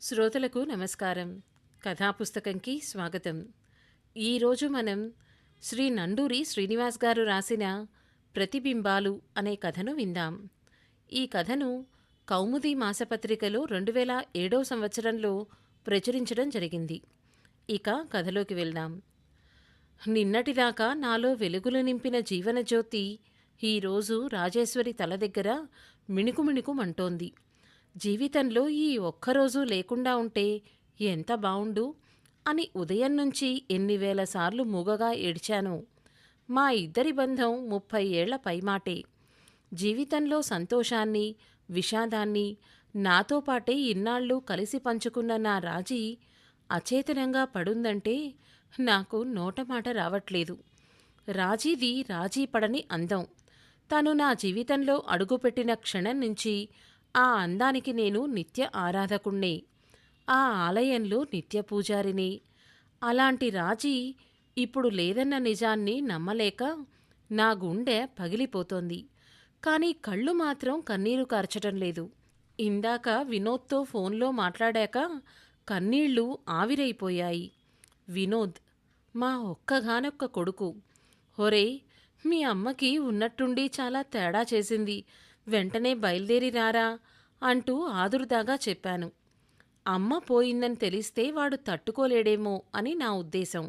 శ్రోతలకు నమస్కారం. కథాపుస్తకంకి స్వాగతం. ఈరోజు మనం శ్రీ నండూరి శ్రీనివాస్ గారు రాసిన ప్రతిబింబాలు అనే కథను విందాం. ఈ కథను కౌముది మాసపత్రికలో 2007 సంవత్సరంలో ప్రచురించడం జరిగింది. ఇక కథలోకి వెళ్దాం. నిన్నటిదాకా నాలో వెలుగులు నింపిన జీవనజ్యోతి ఈరోజు రాజేశ్వరి తల దగ్గర మిణుకుమిణుకుమంటోంది. జీవితంలో ఈ ఒక్కరోజు లేకుండా ఉంటే ఎంత బావుండు అని ఉదయం నుంచి ఎన్ని వేల సార్లు మూగగా ఏడ్చానో. మా ఇద్దరి బంధం 30 ఏళ్ల పైమాటే. జీవితంలో సంతోషాన్ని, విషాదాన్ని నాతో పాటే ఇన్నాళ్ళు కలిసి పంచుకున్న నా రాజీ అచేతనంగా పడుందంటే నాకు నోటమాట రావట్లేదు. రాజీది రాజీ పడని అందం. తను నా జీవితంలో అడుగుపెట్టిన క్షణం నుంచి ఆ అందానికి నేను నిత్య ఆరాధకుణ్ణే, ఆ ఆలయంలో నిత్య పూజారిని. అలాంటి రాజీ ఇప్పుడు లేదన్న నిజాన్ని నమ్మలేక నా గుండె పగిలిపోతోంది. కానీ కళ్ళు మాత్రం కన్నీరు కార్చటం లేదు. ఇందాక వినోద్తో ఫోన్లో మాట్లాడాక కన్నీళ్లు ఆవిరైపోయాయి. వినోద్, మా ఒక్కగానొక్క కొడుకు. ఒరేయ్, మీ అమ్మకి ఉన్నట్టుండి చాలా తేడా చేసింది, వెంటనే బయలుదేరి రారా అంటూ ఆదుర్దాగా చెప్పాను. అమ్మ పోయిందని తెలిస్తే వాడు తట్టుకోలేడేమో అని నా ఉద్దేశం.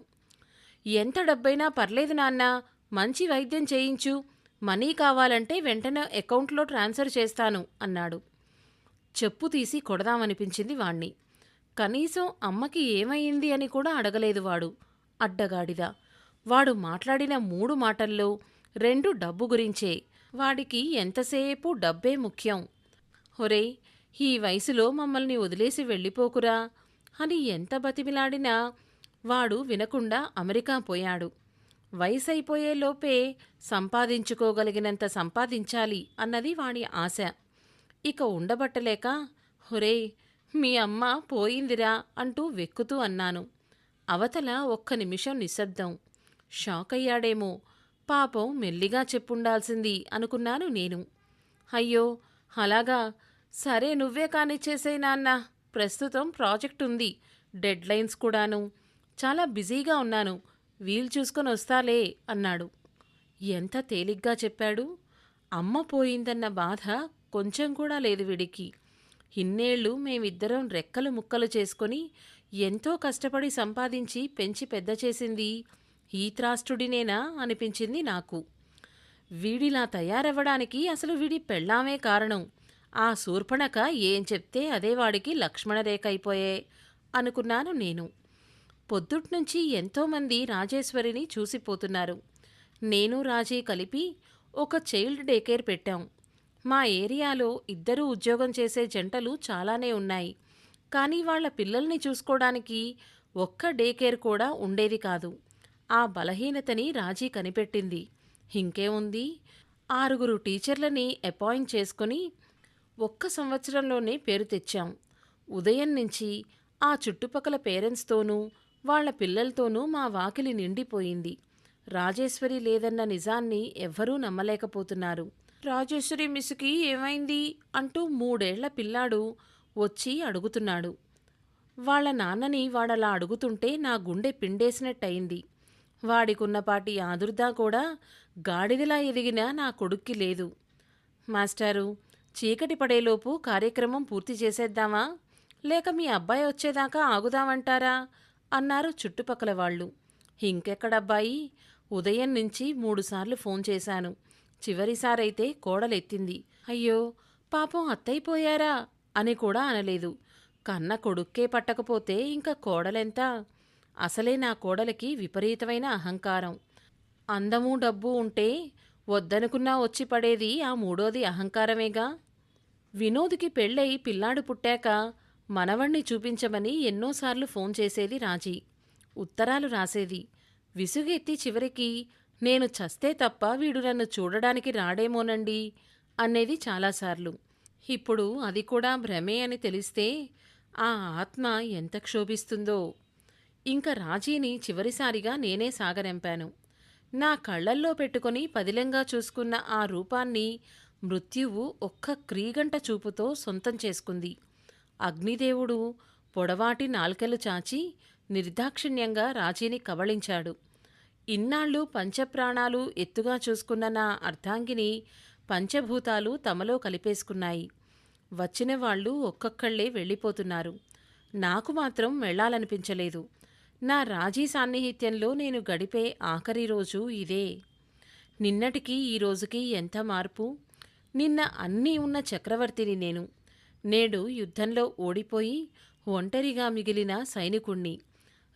ఎంత డబ్బైనా పర్లేదు నాన్నా, మంచి వైద్యం చేయించు, మనీ కావాలంటే వెంటనే అకౌంట్లో ట్రాన్స్ఫర్ చేస్తాను అన్నాడు. చెప్పు తీసి కొడదామనిపించింది వాణ్ణి. కనీసం అమ్మకి ఏమయ్యింది అని కూడా అడగలేదు వాడు. అడ్డగాడిద. వాడు మాట్లాడిన 3 మాటల్లో 2 డబ్బు గురించే. వాడికి ఎంతసేపు డబ్బే ముఖ్యం. ఒరేయ్, ఈ వయసులో మమ్మల్ని వదిలేసి వెళ్ళిపోకురా అని ఎంత బతిమిలాడినా వాడు వినకుండా అమెరికా పోయాడు. వయసైపోయేలోపే సంపాదించుకోగలిగినంత సంపాదించాలి అన్నది వాడి ఆశ. ఇక ఉండబట్టలేక, ఒరేయ్, మీ అమ్మ పోయిందిరా అంటూ వెక్కుతూ అన్నాను. అవతల ఒక్క నిమిషం నిశ్శబ్దం. షాకయ్యాడేమో. పాపం మెల్లిగా చెప్పుండాల్సింది అనుకున్నాను నేను. అయ్యో, అలాగా, సరే నువ్వే కానిచ్చేసేయ్ నాన్నా, ప్రస్తుతం ప్రాజెక్ట్ ఉంది, డెడ్ లైన్స్ కూడాను, చాలా బిజీగా ఉన్నాను, వీలు చూసుకొని వస్తాలే అన్నాడు. ఎంత తేలిగ్గా చెప్పాడు. అమ్మ పోయిందన్న బాధ కొంచెం కూడా లేదు వీడికి. ఇన్నేళ్లు మేమిద్దరం రెక్కలు ముక్కలు చేసుకొని ఎంతో కష్టపడి సంపాదించి పెంచి పెద్ద చేసింది ఈ త్రాష్టుడినేనా అనిపించింది నాకు. వీడిలా తయారవ్వడానికి అసలు వీడి పెళ్ళామే కారణం. ఆ శూర్పణఖ ఏం చెప్తే అదే వాడికి లక్ష్మణరేఖ అయిపోయే అనుకున్నాను నేను. పొద్దుట్నుంచి ఎంతోమంది రాజేశ్వరిని చూసిపోతున్నారు. నేను రాజీ కలిపి ఒక చైల్డ్ డే కేర్ పెట్టాం. మా ఏరియాలో 2 ఉద్యోగం చేసే జంటలు చాలానే ఉన్నాయి. కానీ వాళ్ల పిల్లల్ని చూసుకోవడానికి ఒక్క డే కేర్ కూడా ఉండేది కాదు. ఆ బలహీనతని రాజీ కనిపెట్టింది. ఇంకేముంది, 6 టీచర్లని అపాయింట్ చేసుకుని 1 సంవత్సరంలోనే పేరు తెచ్చాం. ఉదయం నుంచి ఆ చుట్టుపక్కల పేరెంట్స్తోనూ వాళ్ల పిల్లలతోనూ మా వాకిలి నిండిపోయింది. రాజేశ్వరి లేదన్న నిజాన్ని ఎవ్వరూ నమ్మలేకపోతున్నారు. రాజేశ్వరి మిస్సుకి ఏమైంది అంటూ 3 ఏళ్ల పిల్లాడు వచ్చి అడుగుతున్నాడు. వాళ్ల నాన్నని వాడలా అడుగుతుంటే నా గుండె పిండేసినట్టయింది. వాడికున్నపాటి ఆదుర్దా కూడా గాడిదలా ఎదిగిన నా కొడుక్కి లేదు. మాస్టారు, చీకటి పడేలోపు కార్యక్రమం పూర్తి చేసేద్దామా, లేక మీ అబ్బాయి వచ్చేదాకా ఆగుదామంటారా అన్నారు చుట్టుపక్కల వాళ్ళు. ఇంకెక్కడబ్బాయి, ఉదయం నుంచి 3 సార్లు ఫోన్ చేశాను. చివరిసారైతే కోడలెత్తింది. అయ్యో పాపం అత్తయిపోయారా అని కూడా అనలేదు. కన్న కొడుక్కే పట్టకపోతే ఇంకా కోడలెంత? అసలే నా కోడలికి విపరీతమైన అహంకారం. అందమూ డబ్బు ఉంటే వద్దనుకున్నా వచ్చి పడేది ఆ 3వది అహంకారమేగా. వినోద్కి పెళ్ళై పిల్లాడు పుట్టాక మనవణ్ణి చూపించమని ఎన్నోసార్లు ఫోన్ చేసేది రాజీ. ఉత్తరాలు రాసేది. విసుగెత్తి చివరికి నేను చస్తే తప్ప వీడు నన్ను చూడడానికి రాడేమోనండి అనేది చాలాసార్లు. ఇప్పుడు అది కూడా భ్రమే అని తెలిస్తే ఆ ఆత్మ ఎంత క్షోభిస్తుందో. ఇంక రాజీని చివరిసారిగా నేనే సాగనంపాను. నా కళ్లల్లో పెట్టుకుని పదిలంగా చూసుకున్న ఆ రూపాన్ని మృత్యువు ఒక్క క్రీగంట చూపుతో సొంతం చేసుకుంది. అగ్నిదేవుడు పొడవాటి నాల్కలు చాచి నిర్దాక్షిణ్యంగా రాజీని కబళించాడు. ఇన్నాళ్ళు పంచప్రాణాలు ఎత్తుగా చూసుకున్న నా అర్ధాంగిని పంచభూతాలు తమలో కలిపేసుకున్నాయి. వచ్చిన వాళ్ళు ఒక్కొక్కళ్ళే వెళ్ళిపోతున్నారు. నాకు మాత్రం వెళ్ళాలనిపించలేదు. నా రాజీ సాన్నిహిత్యంలో నేను గడిపే ఆఖరి రోజు ఇదే. నిన్నటికి ఈ రోజుకి ఎంత మార్పు! నిన్న అన్నీ ఉన్న చక్రవర్తిని నేను. నేడు యుద్ధంలో ఓడిపోయి ఒంటరిగా మిగిలిన సైనికుణ్ణి.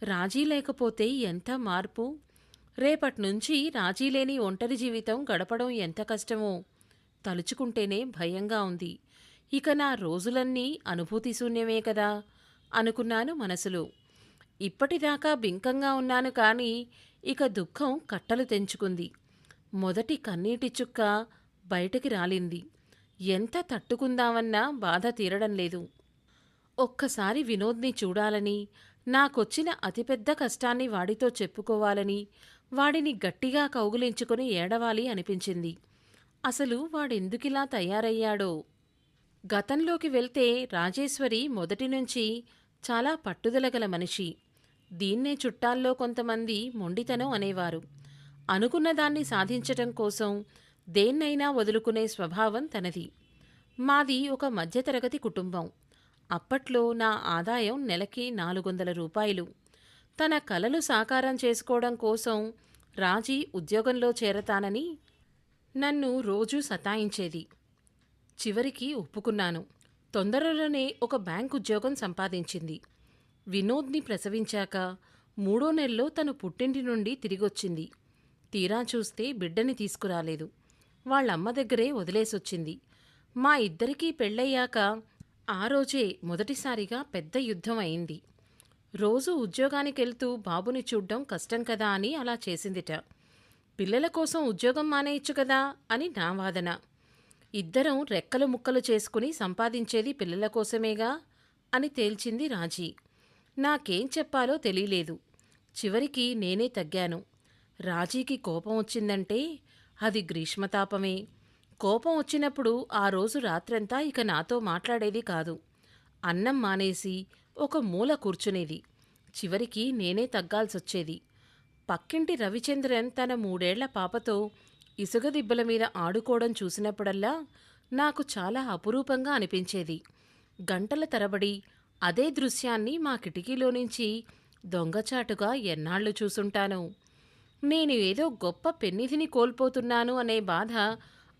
రాజీ లేకపోతే ఎంత మార్పు! రేపట్నుంచి రాజీలేని ఒంటరి జీవితం గడపడం ఎంత కష్టమో తలుచుకుంటేనే భయంగా ఉంది. ఇక నా రోజులన్నీ అనుభూతి శూన్యమే కదా అనుకున్నాను మనసులో. ఇప్పటిదాకా బింకంగా ఉన్నాను కానీ ఇక దుఃఖం కట్టలు తెంచుకుంది. మొదటి కన్నీటి చుక్క బయటికి రాలింది. ఎంత తట్టుకుందామన్నా బాధ తీరడం లేదు. ఒక్కసారి వినోద్ని చూడాలని, నాకొచ్చిన అతిపెద్ద కష్టాన్ని వాడితో చెప్పుకోవాలని, వాడిని గట్టిగా కౌగిలించుకుని ఏడవాలి అనిపించింది. అసలు వాడెందుకిలా తయారయ్యాడో. గతంలోకి వెళ్తే రాజేశ్వరి మొదటినుంచి చాలా పట్టుదలగల మనిషి. దీన్నే చుట్టాల్లో కొంతమంది మొండితనం అనేవారు. అనుకున్నదాన్ని సాధించటం కోసం దేన్నైనా వదులుకునే స్వభావం తనది. మాది ఒక మధ్యతరగతి కుటుంబం. అప్పట్లో నా ఆదాయం నెలకి 400 రూపాయలు. తన కలలు సాకారం చేసుకోవడం కోసం రాజీ ఉద్యోగంలో చేరతానని నన్ను రోజూ సతాయించేది. చివరికి ఒప్పుకున్నాను. తొందరలోనే ఒక బ్యాంక్ ఉద్యోగం సంపాదించింది. వినోద్ని ప్రసవించాక 3వ నెలలో తను పుట్టింటి నుండి తిరిగొచ్చింది. తీరా చూస్తే బిడ్డని తీసుకురాలేదు. వాళ్ళమ్మ దగ్గరే వదిలేసొచ్చింది. మా ఇద్దరికీ పెళ్ళయ్యాక ఆ రోజే మొదటిసారిగా పెద్ద యుద్ధం అయింది. రోజూ ఉద్యోగానికెళ్తూ బాబుని చూడ్డం కష్టం కదా అని అలా చేసిందిట. పిల్లల కోసం ఉద్యోగం మానేయచ్చు కదా అని నా వాదన. ఇద్దరం రెక్కలు ముక్కలు చేసుకుని సంపాదించేది పిల్లల కోసమేగా అని తేల్చింది రాజీ. నాకేం చెప్పాలో తెలియలేదు. చివరికి నేనే తగ్గాను. రాజీకి కోపం వచ్చిందంటే అది గ్రీష్మతాపమే. కోపం వచ్చినప్పుడు ఆ రోజు రాత్రంతా ఇక నాతో మాట్లాడేది కాదు. అన్నం మానేసి ఒక మూల కూర్చునేది. చివరికి నేనే తగ్గాల్సొచ్చేది. పక్కింటి రవిచంద్రన్ తన 3 ఏళ్ల పాపతో ఇసుగదిబ్బల మీద ఆడుకోవడం చూసినప్పుడల్లా నాకు చాలా అపురూపంగా అనిపించేది. గంటల తరబడి అదే దృశ్యాన్ని మా కిటికీలో నుంచి దొంగచాటుగా ఎన్నాళ్లు చూసుంటాను. నేను ఏదో గొప్ప పెన్నిధిని కోల్పోతున్నాను అనే బాధ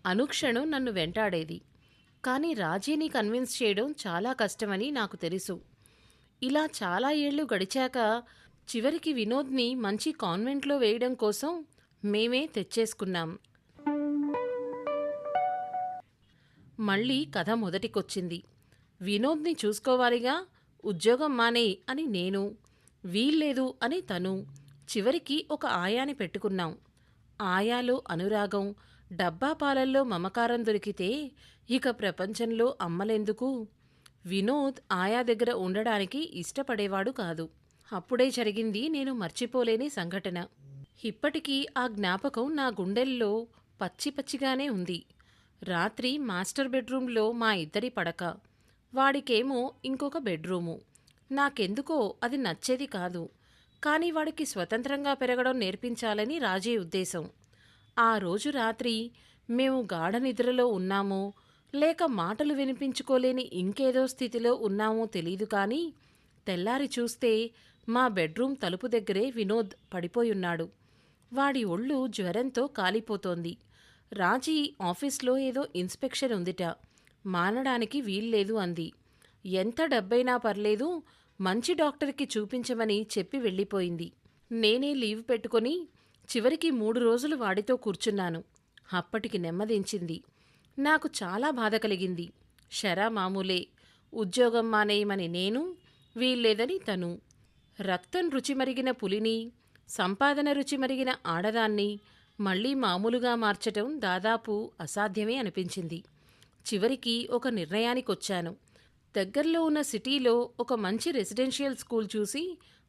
అనుక్షణం నన్ను వెంటాడేది. కానీ రాజీని కన్విన్స్ చేయడం చాలా కష్టమని నాకు తెలుసు. ఇలా చాలా ఏళ్లు గడిచాక చివరికి వినోద్ని మంచి కాన్వెంట్లో వేయడం కోసం మేమే తెచ్చేసుకున్నాం. మళ్ళీ కథ మొదటికొచ్చింది. వినోద్ని చూసుకోవాలిగా, ఉద్యోగం మానేయ్ అని నేను, వీల్లేదు అని తను. చివరికి ఒక ఆయాని పెట్టుకున్నాం. ఆయాలో అనురాగం, డబ్బా పాలల్లో మమకారం దొరికితే ఇక ప్రపంచంలో అమ్మలెందుకు? వినోద్ ఆయా దగ్గర ఉండడానికి ఇష్టపడేవాడు కాదు. అప్పుడే జరిగింది నేను మర్చిపోలేని సంఘటన. ఇప్పటికీ ఆ జ్ఞాపకం నా గుండెల్లో పచ్చి పచ్చిగానే ఉంది. రాత్రి మాస్టర్ బెడ్రూంలో మా ఇద్దరి పడక. వాడికేమో ఇంకొక బెడ్రూము. నాకెందుకో అది నచ్చేది కాదు. కానీ వాడికి స్వతంత్రంగా పెరగడం నేర్పించాలని రాజీ ఉద్దేశం. ఆ రోజు రాత్రి మేము గాఢ నిద్రలో ఉన్నామో లేక మాటలు వినిపించుకోలేని ఇంకేదో స్థితిలో ఉన్నామో తెలీదు కానీ తెల్లారి చూస్తే మా బెడ్రూమ్ తలుపు దగ్గరే వినోద్ పడిపోయున్నాడు. వాడి ఒళ్ళు జ్వరంతో కాలిపోతోంది. రాజీ ఆఫీస్లో ఏదో ఇన్స్పెక్షన్ ఉందిట, మానడానికి వీల్లేదు అంది. ఎంత డబ్బైనా పర్లేదు, మంచి డాక్టర్కి చూపించమని చెప్పి వెళ్ళిపోయింది. నేనే లీవ్ పెట్టుకొని చివరికి 3 రోజులు వాడితో కూర్చున్నాను. అప్పటికి నెమ్మదించింది. నాకు చాలా బాధ కలిగింది. షరా మామూలే. ఉద్యోగం మానేయమని నేను, వీల్లేదని తను. రక్తం రుచి మరిగిన పులిని, సంపాదన రుచి మరిగిన ఆడదాన్ని మళ్లీ మామూలుగా మార్చటం దాదాపు అసాధ్యమే అనిపించింది. చివరికి ఒక నిర్ణయానికొచ్చాను. దగ్గరలో ఉన్న సిటీలో ఒక మంచి రెసిడెన్షియల్ స్కూల్ చూసి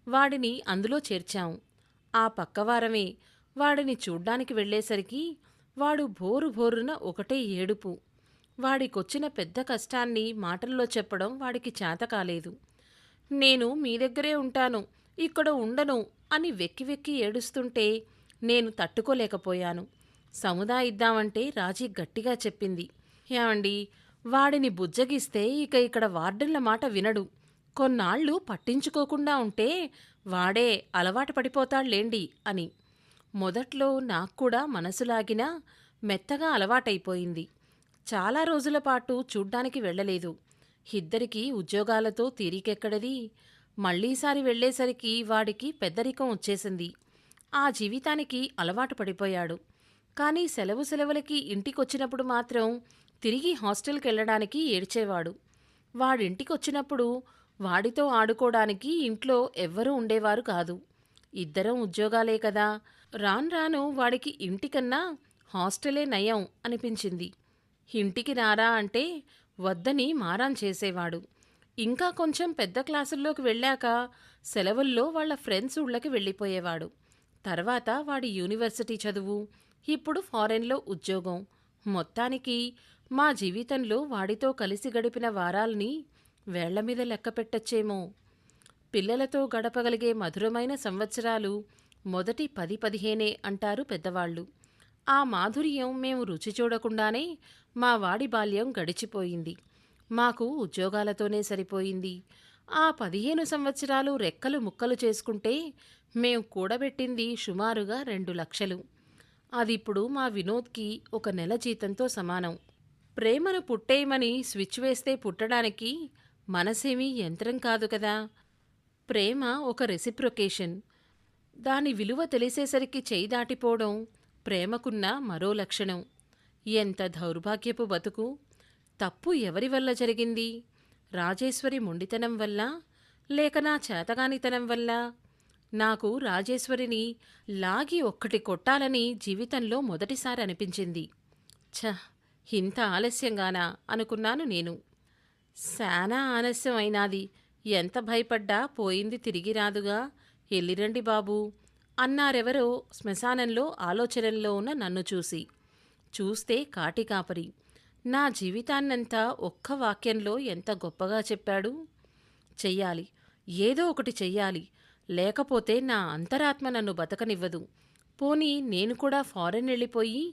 వాడిని అందులో చేర్చాం. ఆ పక్కవారమే వాడిని చూడ్డానికి వెళ్లేసరికి వాడు భోరు భోరున ఒకటే ఏడుపు. వాడికొచ్చిన పెద్ద కష్టాన్ని మాటల్లో చెప్పడం వాడికి చేత కాలేదు. నేను మీ దగ్గరే ఉంటాను, ఇక్కడ ఉండను అని వెక్కి వెక్కి ఏడుస్తుంటే నేను తట్టుకోలేకపోయాను. సముదాయిద్దామంటే రాజీ గట్టిగా చెప్పింది. ఏమండి, వాడిని బుజ్జగిస్తే ఇక ఇక్కడ వార్డెన్ల మాట వినడు. కొన్నాళ్ళు పట్టించుకోకుండా ఉంటే వాడే అలవాటు పడిపోతాళ్లేండి అని. మొదట్లో నాక్కూడా మనసులాగినా మెత్తగా అలవాటైపోయింది. చాలా రోజుల పాటు చూడ్డానికి వెళ్ళలేదు. ఇద్దరికీ ఉద్యోగాలతో తీరికెక్కడది. మళ్ళీసారి వెళ్ళేసరికి వాడికి పెద్దరికం వచ్చేసింది. ఆ జీవితానికి అలవాటు పడిపోయాడు. కానీ సెలవులకి ఇంటికొచ్చినప్పుడు మాత్రం తిరిగి హాస్టల్కెళ్ళడానికి ఏడ్చేవాడు. వాడింటికొచ్చినప్పుడు వాడితో ఆడుకోడానికి ఇంట్లో ఎవ్వరూ ఉండేవారు కాదు. ఇద్దరం ఉద్యోగాలే కదా. రాను వాడికి ఇంటికన్నా హాస్టలే నయం అనిపించింది. ఇంటికి రారా అంటే వద్దని మారాం చేసేవాడు. ఇంకా కొంచెం పెద్ద క్లాసుల్లోకి వెళ్ళాక సెలవుల్లో వాళ్ళ ఫ్రెండ్స్ ఊళ్ళకి వెళ్ళిపోయేవాడు. తర్వాత వాడి యూనివర్సిటీ చదువు, ఇప్పుడు ఫారెన్లో ఉద్యోగం. మొత్తానికి మా జీవితంలో వాడితో కలిసి గడిపిన వారాల్ని వేళ్లమీద లెక్క పెట్టచ్చేమో. పిల్లలతో గడపగలిగే మధురమైన సంవత్సరాలు మొదటి 10-15 అంటారు పెద్దవాళ్ళు. ఆ మాధుర్యం మేము రుచి చూడకుండానే మా వాడి బాల్యం గడిచిపోయింది. మాకు ఉద్యోగాలతోనే సరిపోయింది. ఆ 15 సంవత్సరాలు రెక్కలు ముక్కలు చేసుకుంటే మేం కూడబెట్టింది సుమారుగా 2 లక్షలు. అదిప్పుడు మా వినోద్కి ఒక నెల జీతంతో సమానం. ప్రేమను పుట్టేయమని స్విచ్ వేస్తే పుట్టడానికి మనసేమీ యంత్రం కాదు కదా. ప్రేమ ఒక రెసిప్రొకేషన్. దాని విలువ తెలిసేసరికి చేయి దాటిపోవడం ప్రేమకున్న మరో లక్షణం. ఎంత దౌర్భాగ్యపు బతుకు! తప్పు ఎవరి వల్ల జరిగింది? రాజేశ్వరి మొండితనం వల్ల, లేక నా చేతగానితనం వల్ల? నాకు రాజేశ్వరిని లాగి ఒక్కటి కొట్టాలని జీవితంలో మొదటిసారి అనిపించింది. ఛ, ఇంత ఆలస్యంగానా అనుకున్నాను నేను. శానా ఆలస్యం అయినాది. ఎంత భయపడ్డా పోయింది తిరిగి రాదుగా. ఎల్లిరండి బాబూ అన్నారెవరో శ్మశానంలో ఆలోచనల్లో ఉన్న నన్ను చూసి. చూస్తే కాటికాపరి నా జీవితాన్నంతా ఒక్క వాక్యంలో ఎంత గొప్పగా చెప్పాడు. చెయ్యాలి, ఏదో ఒకటి చెయ్యాలి, లేకపోతే నా అంతరాత్మ నన్ను బతకనివ్వదు. పోనీ నేను కూడా ఫారెన్ వెళ్ళిపోయి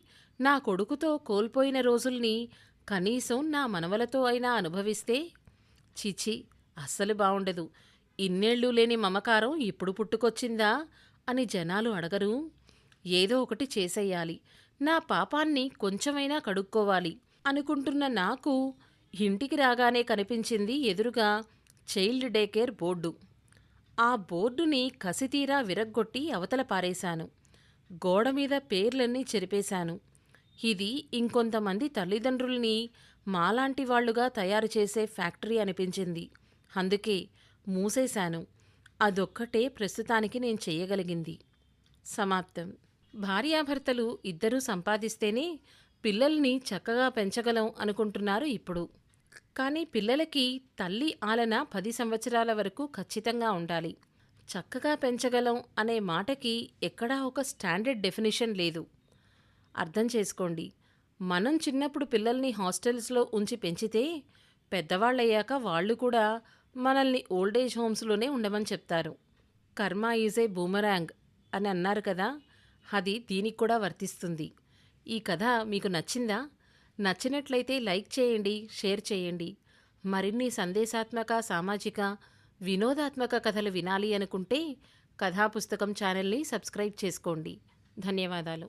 నా కొడుకుతో కోల్పోయిన రోజుల్ని కనీసం నా మనవలతో అయినా అనుభవిస్తే. చిచి, అస్సలు బావుండదు. ఇన్నేళ్ళు లేని మమకారం ఇప్పుడు పుట్టుకొచ్చిందా అని జనాలు అడగరు. ఏదో ఒకటి చేసెయ్యాలి, నా పాపాన్ని కొంచెమైనా కడుక్కోవాలి అనుకుంటున్న నాకు ఇంటికి రాగానే కనిపించింది ఎదురుగా చైల్డ్ డే కేర్ బోర్డు. ఆ బోర్డుని కసితీరా విరగ్గొట్టి అవతల పారేశాను. గోడమీద పేర్లన్నీ చెరిపేశాను. ఇది ఇంకొంతమంది తల్లిదండ్రుల్ని మాలాంటి వాళ్లుగా తయారు చేసే ఫ్యాక్టరీ అనిపించింది. అందుకే మూసేశాను. అదొక్కటే ప్రస్తుతానికి నేను చెయ్యగలిగింది. సమాప్తం. భార్యాభర్తలు ఇద్దరూ సంపాదిస్తేనే పిల్లల్ని చక్కగా పెంచగలం అనుకుంటున్నారు ఇప్పుడు. కానీ పిల్లలకి తల్లి ఆలన 10 సంవత్సరాల వరకు ఖచ్చితంగా ఉండాలి. చక్కగా పెంచగలం అనే మాటకి ఎక్కడా ఒక స్టాండర్డ్ డెఫినిషన్ లేదు. అర్థం చేసుకోండి. మనం చిన్నప్పుడు పిల్లల్ని హాస్టల్స్లో ఉంచి పెంచితే పెద్దవాళ్ళయ్యాక వాళ్ళు కూడా మనల్ని ఓల్డేజ్ హోమ్స్లోనే ఉండమని చెప్తారు. కర్మ ఈజ్ ఏ బూమరాంగ్ అని అన్నారు కదా, అది దీనికి కూడా వర్తిస్తుంది. ఈ కథ మీకు నచ్చిందా? నచ్చినట్లయితే లైక్ చేయండి, షేర్ చేయండి. మరిన్ని సందేశాత్మక, సామాజిక, వినోదాత్మక కథలు వినాలి అనుకుంటే కథాపుస్తకం ఛానల్ని సబ్స్క్రైబ్ చేసుకోండి. ధన్యవాదాలు.